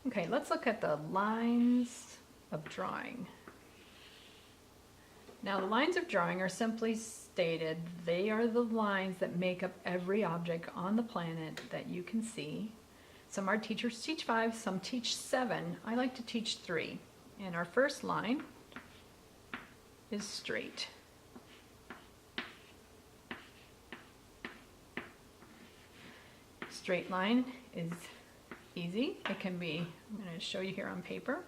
Okay, let's look at the lines of drawing. Now, the lines of drawing are simply stated, they are the lines that make up every object on the planet that you can see. Some art teachers teach 5, some teach 7. I like to teach 3. And our first line is straight. Straight line is easy. It can be, I'm going to show you here on paper,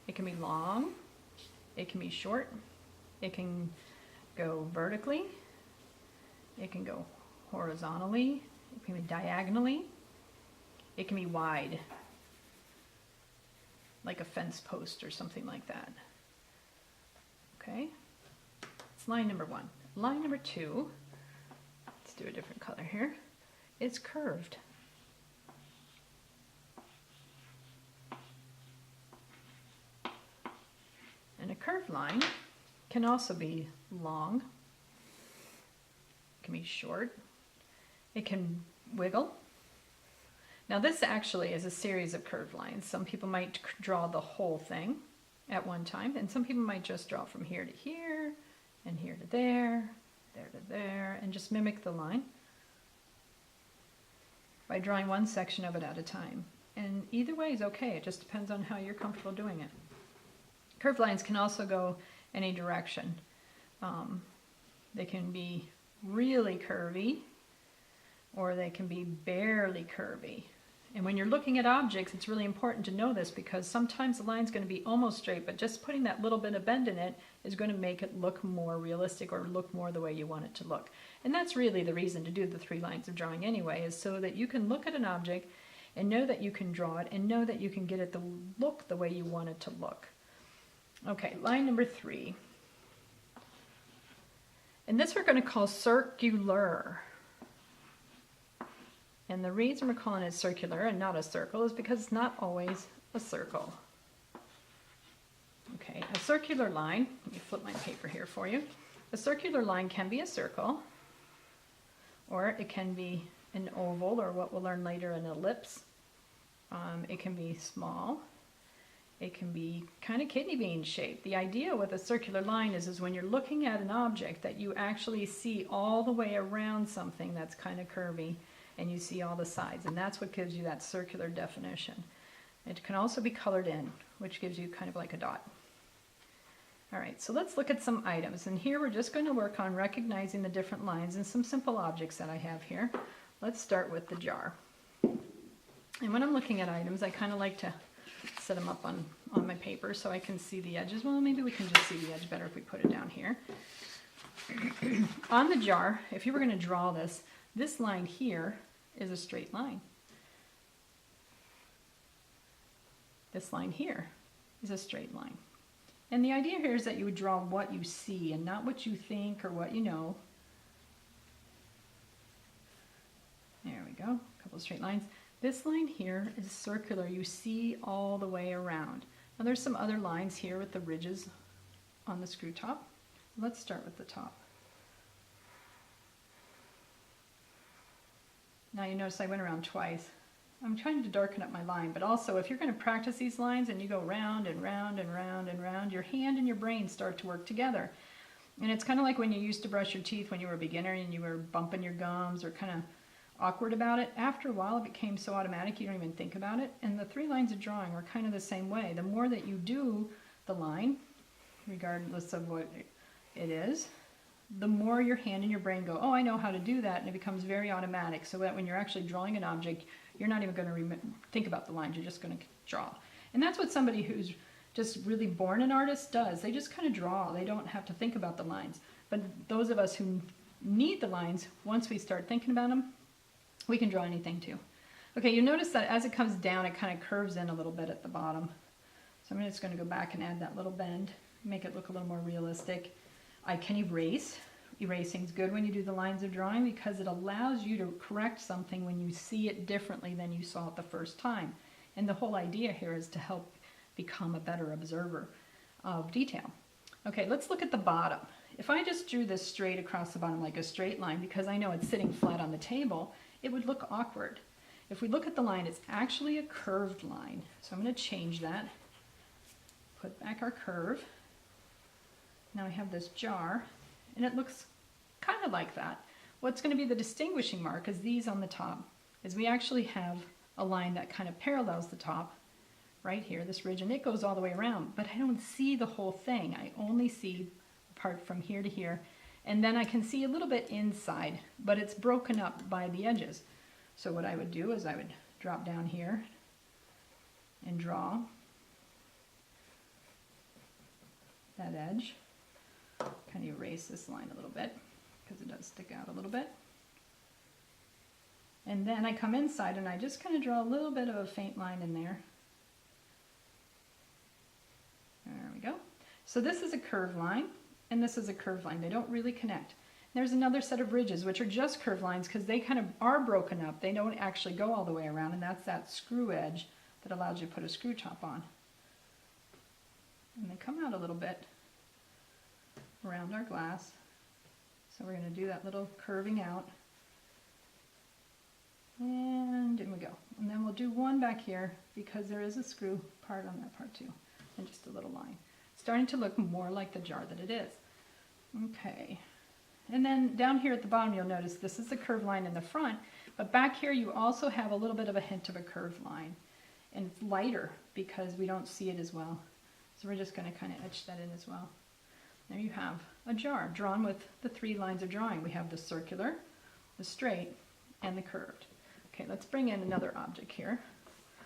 it can be long, it can be short, it can go vertically, it can go horizontally, it can be diagonally, it can be wide, like a fence post or something like that. Okay, it's line number 1. Line number 2, let's do a different color here, it's curved. And a curved line can also be long, it can be short, it can wiggle. Now this actually is a series of curved lines. Some people might draw the whole thing at one time, and some people might just draw from here to here, and here to there to there, and just mimic the line by drawing one section of it at a time. And either way is okay, it just depends on how you're comfortable doing it. Curved lines can also go any direction. They can be really curvy, or they can be barely curvy. And when you're looking at objects, it's really important to know this, because sometimes the line's going to be almost straight, but just putting that little bit of bend in it is going to make it look more realistic, or look more the way you want it to look. And that's really the reason to do the 3 lines of drawing anyway, is so that you can look at an object and know that you can draw it, and know that you can get it to look the way you want it to look. Okay, line number 3. And this we're going to call circular. And the reason we're calling it circular and not a circle is because it's not always a circle. Okay, a circular line, let me flip my paper here for you. A circular line can be a circle, or it can be an oval, or what we'll learn later, an ellipse. It can be small. It can be kind of kidney bean shaped. The idea with a circular line is when you're looking at an object that you actually see all the way around something that's kind of curvy, and you see all the sides, and that's what gives you that circular definition. It can also be colored in, which gives you kind of like a dot. All right, so let's look at some items, and here we're just going to work on recognizing the different lines and some simple objects that I have here. Let's start with the jar. And when I'm looking at items, I kind of like to set them up on my paper so I can see the edges. Well, maybe we can just see the edge better if we put it down here. On the jar, if you were going to draw this line here is a straight line. This line here is a straight line. And the idea here is that you would draw what you see and not what you think or what you know. There we go, a couple of straight lines. This line here is circular. You see all the way around. Now there's some other lines here with the ridges on the screw top. Let's start with the top. Now you notice I went around twice. I'm trying to darken up my line, but also if you're going to practice these lines and you go round and round and round and round, your hand and your brain start to work together. And it's kind of like when you used to brush your teeth when you were a beginner and you were bumping your gums or kind of awkward about it. After a while it became so automatic you don't even think about it. And the 3 lines of drawing are kind of the same way. The more that you do the line, regardless of what it is, the more your hand and your brain go, oh, I know how to do that, and it becomes very automatic, so that when you're actually drawing an object, you're not even going to think about the lines, you're just going to draw. And that's what somebody who's just really born an artist does. They just kind of draw. They don't have to think about the lines. But those of us who need the lines, once we start thinking about them, we can draw anything too. Okay, you notice that as it comes down, it kind of curves in a little bit at the bottom. So I'm just going to go back and add that little bend, make it look a little more realistic. I can erase. Erasing is good when you do the lines of drawing because it allows you to correct something when you see it differently than you saw it the first time. And the whole idea here is to help become a better observer of detail. Okay, let's look at the bottom. If I just drew this straight across the bottom like a straight line, because I know it's sitting flat on the table, it would look awkward. If we look at the line, it's actually a curved line. So I'm going to change that. Put back our curve. Now I have this jar, and it looks kind of like that. What's going to be the distinguishing mark is these on the top, is we actually have a line that kind of parallels the top right here, this ridge, and it goes all the way around, but I don't see the whole thing. I only see the part from here to here, and then I can see a little bit inside, but it's broken up by the edges. So what I would do is I would drop down here and draw that edge. Kind of erase this line a little bit because it does stick out a little bit. And then I come inside and I just kind of draw a little bit of a faint line in there. There we go. So this is a curved line and this is a curved line. They don't really connect. There's another set of ridges which are just curved lines because they kind of are broken up. They don't actually go all the way around, and that's that screw edge that allows you to put a screw top on. And they come out a little bit around our glass. So we're going to do that little curving out. And in we go. And then we'll do one back here because there is a screw part on that part too. And just a little line. Starting to look more like the jar that it is. Okay. And then down here at the bottom you'll notice this is the curved line in the front, but back here you also have a little bit of a hint of a curved line. And it's lighter because we don't see it as well. So we're just going to kind of etch that in as well. There you have a jar drawn with the 3 lines of drawing. We have the circular, the straight, and the curved. Okay, let's bring in another object here.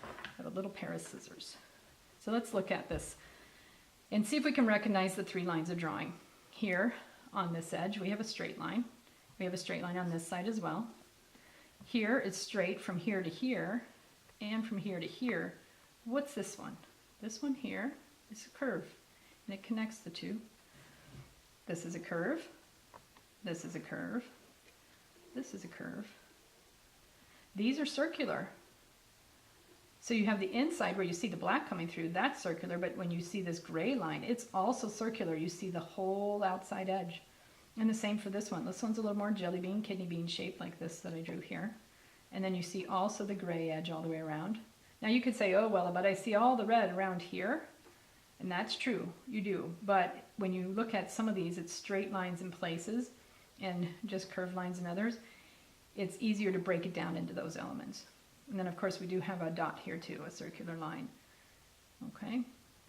I have a little pair of scissors. So let's look at this and see if we can recognize the 3 lines of drawing. Here on this edge we have a straight line. We have a straight line on this side as well. Here it's straight from here to here and from here to here. What's this one? This one here is a curve and it connects the two. This is a curve. This is a curve. This is a curve. These are circular. So you have the inside where you see the black coming through, that's circular, but when you see this gray line, it's also circular. You see the whole outside edge. And the same for this one. This one's a little more jelly bean, kidney bean shaped like this that I drew here. And then you see also the gray edge all the way around. Now you could say, oh, well, but I see all the red around here. And that's true, you do. But when you look at some of these, it's straight lines in places and just curved lines in others. It's easier to break it down into those elements. And then of course we do have a dot here too, a circular line. Okay,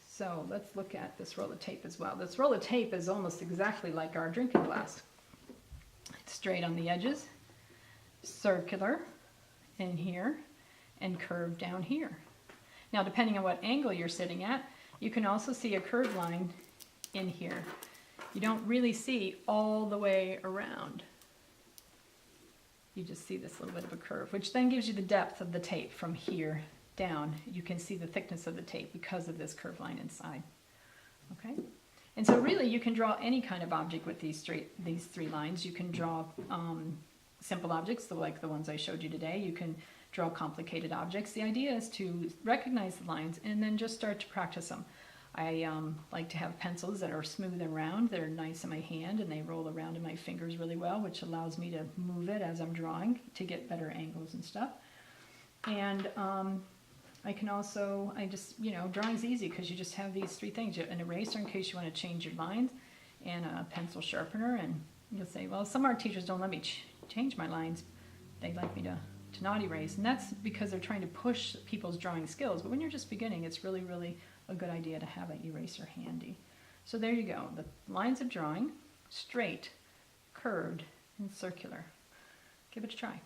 so let's look at this roll of tape as well. This roll of tape is almost exactly like our drinking glass. It's straight on the edges, circular in here, and curved down here. Now depending on what angle you're sitting at, you can also see a curved line in here. You don't really see all the way around. You just see this little bit of a curve, which then gives you the depth of the tape from here down. You can see the thickness of the tape because of this curved line inside. Okay? And so really you can draw any kind of object with these 3 lines. You can draw simple objects like the ones I showed you today. You can draw complicated objects. The idea is to recognize the lines and then just start to practice them. I like to have pencils that are smooth and round. They're nice in my hand and they roll around in my fingers really well, which allows me to move it as I'm drawing to get better angles and stuff. And I can also, drawing's easy because you just have these 3 things. An eraser in case you want to change your lines, and a pencil sharpener. And you'll say, well, some art teachers don't let me change my lines. They like me to not erase. And that's because they're trying to push people's drawing skills. But when you're just beginning, it's really, really a good idea to have an eraser handy. So there you go. The lines of drawing, straight, curved, and circular. Give it a try.